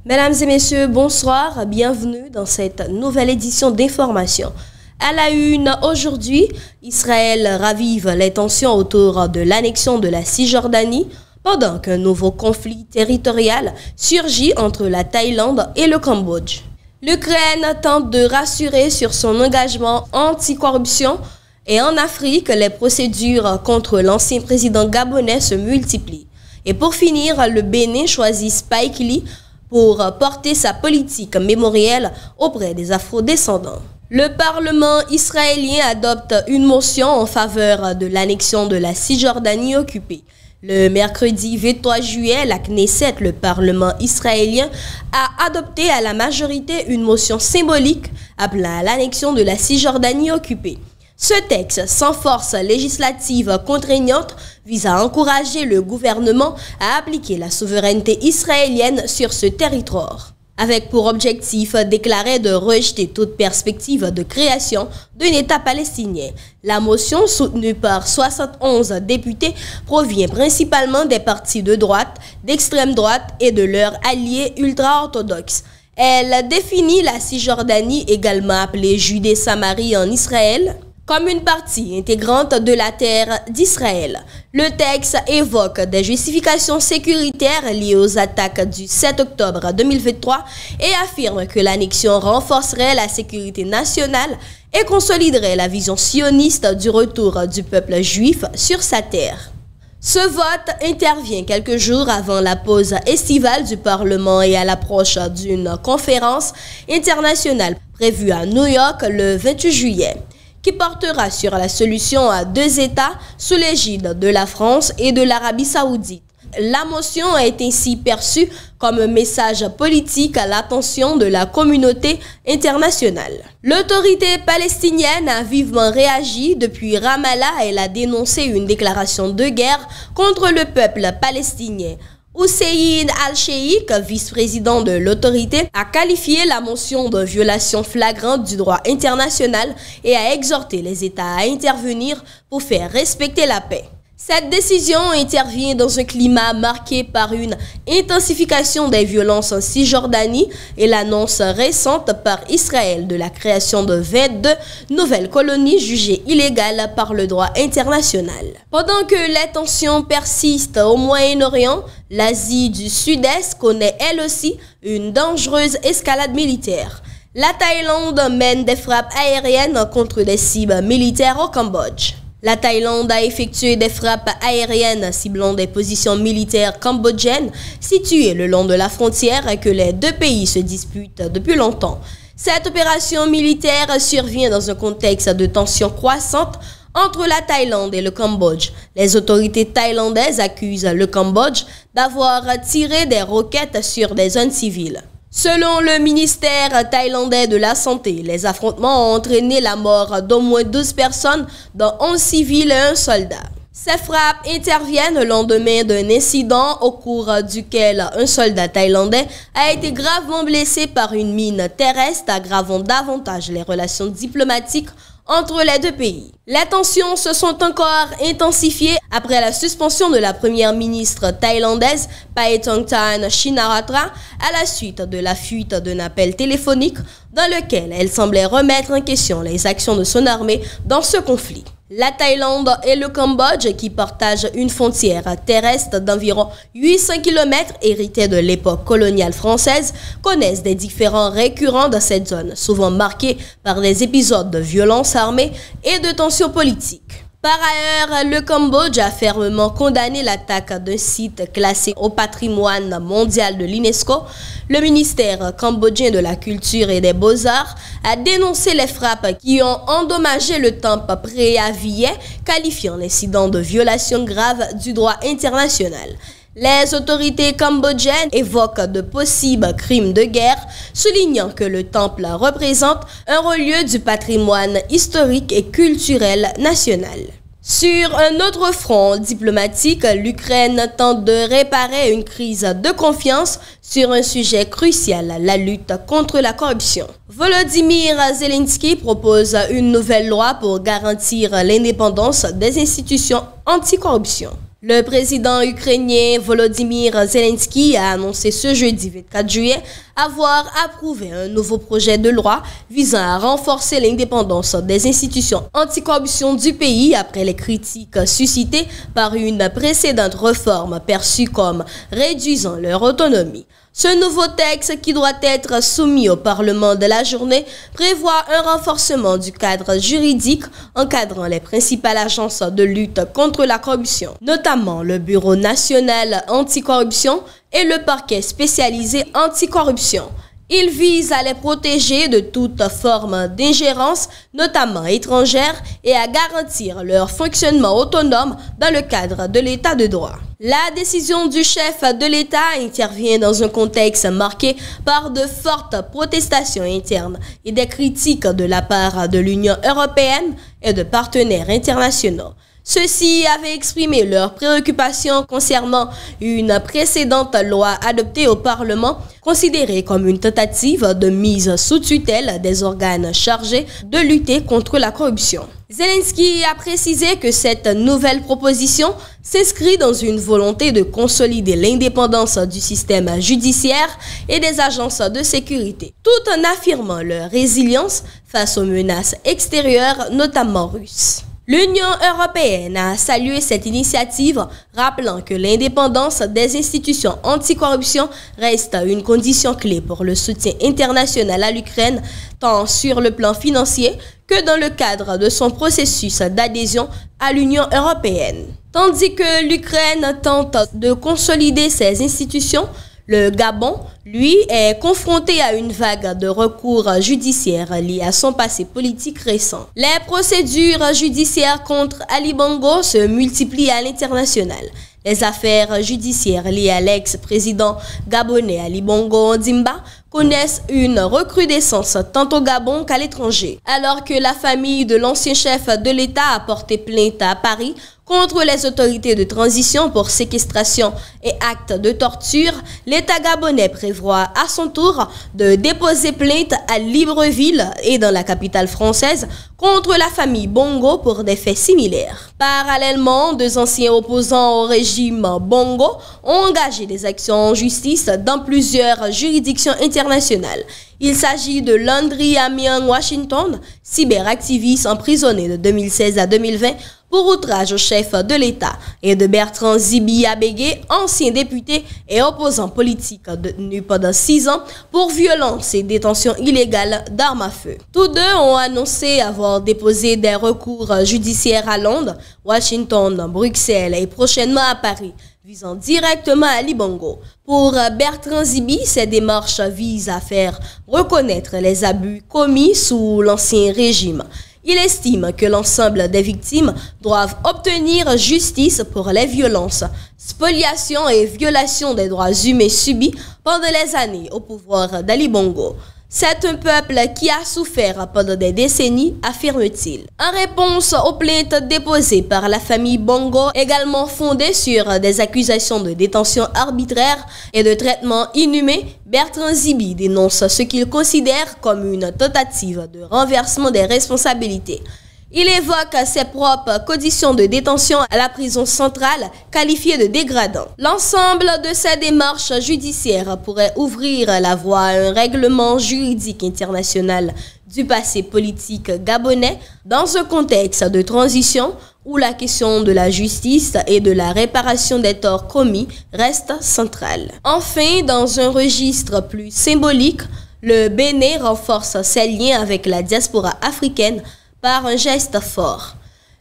Mesdames et messieurs, bonsoir, bienvenue dans cette nouvelle édition d'Information. À la une, aujourd'hui, Israël ravive les tensions autour de l'annexion de la Cisjordanie pendant qu'un nouveau conflit territorial surgit entre la Thaïlande et le Cambodge. L'Ukraine tente de rassurer sur son engagement anti-corruption et en Afrique, les procédures contre l'ancien président gabonais se multiplient. Et pour finir, le Bénin choisit Spike Lee pour porter sa politique mémorielle auprès des afro-descendants. Le Parlement israélien adopte une motion en faveur de l'annexion de la Cisjordanie occupée. Le mercredi 23 juillet, la Knesset, le Parlement israélien, a adopté à la majorité une motion symbolique appelant à l'annexion de la Cisjordanie occupée. Ce texte, sans force législative contraignante, vise à encourager le gouvernement à appliquer la souveraineté israélienne sur ce territoire, avec pour objectif déclaré de rejeter toute perspective de création d'un État palestinien. La motion, soutenue par 71 députés, provient principalement des partis de droite, d'extrême droite et de leurs alliés ultra-orthodoxes. Elle définit la Cisjordanie, également appelée Judée-Samarie en Israël, comme une partie intégrante de la terre d'Israël. Le texte évoque des justifications sécuritaires liées aux attaques du 7 octobre 2023 et affirme que l'annexion renforcerait la sécurité nationale et consoliderait la vision sioniste du retour du peuple juif sur sa terre. Ce vote intervient quelques jours avant la pause estivale du Parlement et à l'approche d'une conférence internationale prévue à New York le 28 juillet. Qui portera sur la solution à deux États sous l'égide de la France et de l'Arabie saoudite. La motion est ainsi perçue comme un message politique à l'attention de la communauté internationale. L'autorité palestinienne a vivement réagi. Depuis Ramallah, elle a dénoncé une déclaration de guerre contre le peuple palestinien. Hussein Al-Sheikh, vice-président de l'autorité, a qualifié la motion de violation flagrante du droit international et a exhorté les États à intervenir pour faire respecter la paix. Cette décision intervient dans un climat marqué par une intensification des violences en Cisjordanie et l'annonce récente par Israël de la création de 22 nouvelles colonies jugées illégales par le droit international. Pendant que les tensions persistent au Moyen-Orient, l'Asie du Sud-Est connaît elle aussi une dangereuse escalade militaire. La Thaïlande mène des frappes aériennes contre des cibles militaires au Cambodge. La Thaïlande a effectué des frappes aériennes ciblant des positions militaires cambodgiennes situées le long de la frontière que les deux pays se disputent depuis longtemps. Cette opération militaire survient dans un contexte de tensions croissantes entre la Thaïlande et le Cambodge. Les autorités thaïlandaises accusent le Cambodge d'avoir tiré des roquettes sur des zones civiles. Selon le ministère thaïlandais de la Santé, les affrontements ont entraîné la mort d'au moins 12 personnes, dont 11 civils et un soldat. Ces frappes interviennent le lendemain d'un incident au cours duquel un soldat thaïlandais a été gravement blessé par une mine terrestre, aggravant davantage les relations diplomatiques entre les deux pays. Les tensions se sont encore intensifiées après la suspension de la première ministre thaïlandaise Paetongtarn Shinawatra à la suite de la fuite d'un appel téléphonique dans lequel elle semblait remettre en question les actions de son armée dans ce conflit. La Thaïlande et le Cambodge, qui partagent une frontière terrestre d'environ 800 km héritée de l'époque coloniale française, connaissent des différends récurrents dans cette zone, souvent marqués par des épisodes de violence armée et de tensions politiques. Par ailleurs, le Cambodge a fermement condamné l'attaque d'un site classé au patrimoine mondial de l'UNESCO. Le ministère cambodgien de la Culture et des Beaux-Arts a dénoncé les frappes qui ont endommagé le temple Preah Vihear, qualifiant l'incident de violation grave du droit international. Les autorités cambodgiennes évoquent de possibles crimes de guerre, soulignant que le temple représente un relieu du patrimoine historique et culturel national. Sur un autre front diplomatique, l'Ukraine tente de réparer une crise de confiance sur un sujet crucial, la lutte contre la corruption. Volodymyr Zelensky propose une nouvelle loi pour garantir l'indépendance des institutions anticorruption. Le président ukrainien Volodymyr Zelensky a annoncé ce jeudi 24 juillet avoir approuvé un nouveau projet de loi visant à renforcer l'indépendance des institutions anticorruption du pays après les critiques suscitées par une précédente réforme perçue comme réduisant leur autonomie. Ce nouveau texte, qui doit être soumis au Parlement de la journée, prévoit un renforcement du cadre juridique encadrant les principales agences de lutte contre la corruption, notamment le Bureau national anticorruption et le parquet spécialisé anticorruption. Il vise à les protéger de toute forme d'ingérence, notamment étrangère, et à garantir leur fonctionnement autonome dans le cadre de l'état de droit. La décision du chef de l'État intervient dans un contexte marqué par de fortes protestations internes et des critiques de la part de l'Union européenne et de partenaires internationaux. Ceux-ci avaient exprimé leurs préoccupations concernant une précédente loi adoptée au Parlement, considérée comme une tentative de mise sous tutelle des organes chargés de lutter contre la corruption. Zelensky a précisé que cette nouvelle proposition s'inscrit dans une volonté de consolider l'indépendance du système judiciaire et des agences de sécurité, tout en affirmant leur résilience face aux menaces extérieures, notamment russes. L'Union européenne a salué cette initiative, rappelant que l'indépendance des institutions anticorruption reste une condition clé pour le soutien international à l'Ukraine, tant sur le plan financier que dans le cadre de son processus d'adhésion à l'Union européenne. Tandis que l'Ukraine tente de consolider ses institutions, le Gabon, lui, est confronté à une vague de recours judiciaires liés à son passé politique récent. Les procédures judiciaires contre Ali Bongo se multiplient à l'international. Les affaires judiciaires liées à l'ex-président gabonais Ali Bongo Ondimba connaissent une recrudescence tant au Gabon qu'à l'étranger. Alors que la famille de l'ancien chef de l'État a porté plainte à Paris contre les autorités de transition pour séquestration et actes de torture, l'État gabonais prévoit à son tour de déposer plainte à Libreville et dans la capitale française contre la famille Bongo pour des faits similaires. Parallèlement, deux anciens opposants au régime Bongo ont engagé des actions en justice dans plusieurs juridictions internationales. Il s'agit de Landry Amiang Washington, cyberactiviste emprisonné de 2016 à 2020 pour outrage au chef de l'État, et de Bertrand Zibi Abégué, ancien député et opposant politique détenu pendant 6 ans pour violence et détention illégale d'armes à feu. Tous deux ont annoncé avoir déposé des recours judiciaires à Londres, Washington, Bruxelles et prochainement à Paris, visant directement Ali Bongo. Pour Bertrand Zibi, ces démarches visent à faire reconnaître les abus commis sous l'ancien régime. Il estime que l'ensemble des victimes doivent obtenir justice pour les violences, spoliations et violations des droits humains subis pendant les années au pouvoir d'Ali Bongo. C'est un peuple qui a souffert pendant des décennies, affirme-t-il. En réponse aux plaintes déposées par la famille Bongo, également fondées sur des accusations de détention arbitraire et de traitement inhumain, Bertrand Zibi dénonce ce qu'il considère comme une tentative de renversement des responsabilités. Il évoque ses propres conditions de détention à la prison centrale, qualifiées de dégradantes. L'ensemble de ces démarches judiciaires pourrait ouvrir la voie à un règlement juridique international du passé politique gabonais dans un contexte de transition où la question de la justice et de la réparation des torts commis reste centrale. Enfin, dans un registre plus symbolique, le Bénin renforce ses liens avec la diaspora africaine par un geste fort.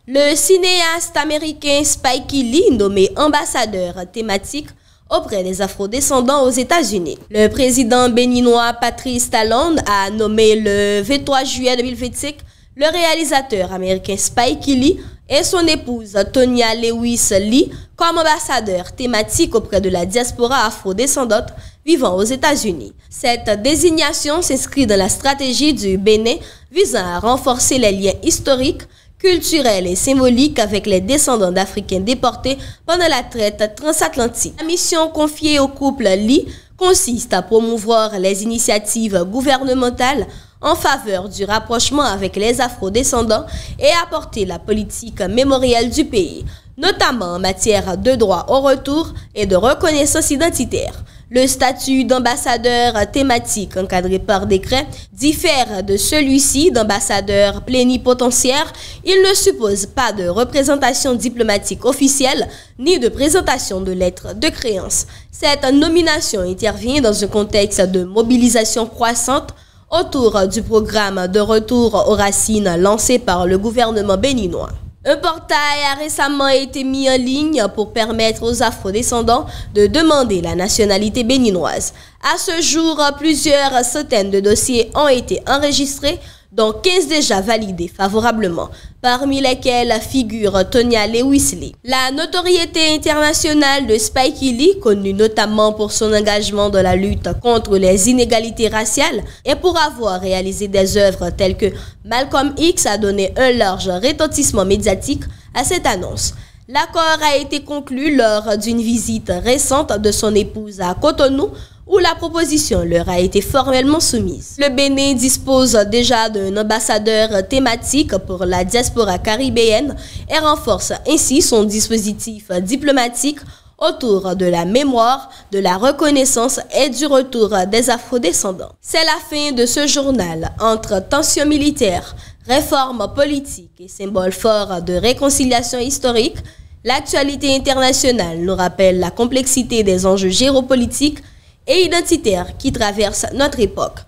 Le cinéaste américain Spike Lee, nommé ambassadeur thématique auprès des afrodescendants aux États-Unis. Le président béninois Patrice Talon a nommé le 23 juillet 2025 le réalisateur américain Spike Lee et son épouse Tonya Lewis Lee comme ambassadeurs thématiques auprès de la diaspora afrodescendante vivant aux États-Unis. Cette désignation s'inscrit dans la stratégie du Bénin visant à renforcer les liens historiques, culturels et symboliques avec les descendants d'Africains déportés pendant la traite transatlantique. La mission confiée au couple Lee consiste à promouvoir les initiatives gouvernementales en faveur du rapprochement avec les afrodescendants et apporter la politique mémorielle du pays. notamment en matière de droit au retour et de reconnaissance identitaire. Le statut d'ambassadeur thématique encadré par décret diffère de celui-ci d'ambassadeur plénipotentiaire. Il ne suppose pas de représentation diplomatique officielle ni de présentation de lettres de créance. Cette nomination intervient dans un contexte de mobilisation croissante autour du programme de retour aux racines lancé par le gouvernement béninois. Un portail a récemment été mis en ligne pour permettre aux afrodescendants de demander la nationalité béninoise. À ce jour, plusieurs centaines de dossiers ont été enregistrés, dont 15 déjà validés favorablement, parmi lesquels figure Tonya Lewisley. La notoriété internationale de Spike Lee, connue notamment pour son engagement dans la lutte contre les inégalités raciales et pour avoir réalisé des œuvres telles que Malcolm X, a donné un large retentissement médiatique à cette annonce. L'accord a été conclu lors d'une visite récente de son épouse à Cotonou, où la proposition leur a été formellement soumise. Le Bénin dispose déjà d'un ambassadeur thématique pour la diaspora caribéenne et renforce ainsi son dispositif diplomatique autour de la mémoire, de la reconnaissance et du retour des afrodescendants. C'est la fin de ce journal. Entre tensions militaires, réformes politiques et symboles forts de réconciliation historique, l'actualité internationale nous rappelle la complexité des enjeux géopolitiques et identitaires qui traversent notre époque.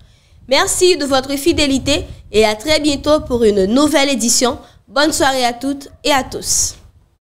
Merci de votre fidélité et à très bientôt pour une nouvelle édition. Bonne soirée à toutes et à tous.